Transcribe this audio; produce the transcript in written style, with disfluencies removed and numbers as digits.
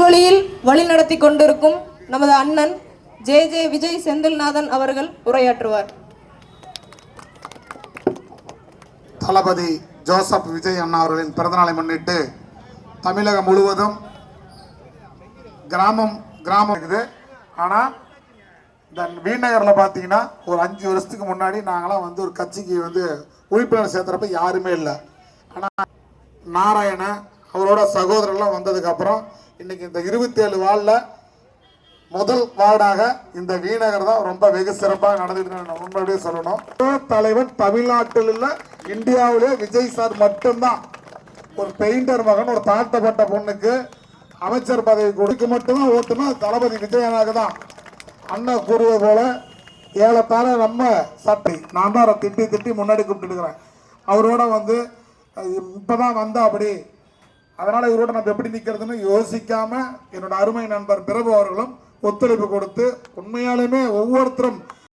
வழியில் வழிநடத்தி கொண்டிருக்கும் நமது அண்ணன் ஜே விஜய் செந்தில்நாதன் அவர்கள் உரையாற்றுவார். தளபதி ஜோசப் விஜய் அண்ணா அவர்களின் பிறந்தநாளை முன்னிட்டு தமிழகம் முழுவதும் கிராமம் இருக்குது. ஆனால் இந்த வீநகரில் பார்த்தீங்கன்னா ஒரு 5 வருஷத்துக்கு முன்னாடி நாங்களாம் ஒரு கட்சிக்கு உறுப்பினர் சேர்த்துறப்ப யாருமே இல்லை. ஆனால் நாராயண அவரோட சகோதரர்லாம் வந்ததுக்கப்புறம் இன்னைக்கு இந்த 27 வார்டில் முதல் வார்டாக இந்த வீநகர் தான் ரொம்ப வெகு சிறப்பாக நடந்துட்டு முன்னாடியே சொல்லணும். தலைவன் தமிழ்நாட்டில் இல்லை, இந்தியாவிலே விஜய் சார் மட்டும்தான். ஒரு பெயிண்டர் மகன், ஒரு தாழ்த்தப்பட்ட பொண்ணுக்கு அமைச்சர் பதவி கொடுக்க மட்டும்தான் ஓட்டுனா தளபதி விஜயனாக தான். அண்ணன் கூறுவது போல ஏழத்தால நம்ம சட்டை நான் தான் திட்டி முன்னாடி கூப்பிட்டுருக்கிறேன். அவரோட இப்பதான் அப்படி அதனால இவரோட நம்ம எப்படி நிற்கிறதுன்னு யோசிக்காம என்னோட அருமை நண்பர் பிரபு அவர்களும் ஒத்துழைப்பு கொடுத்து உண்மையாலுமே ஒவ்வொருத்தரும்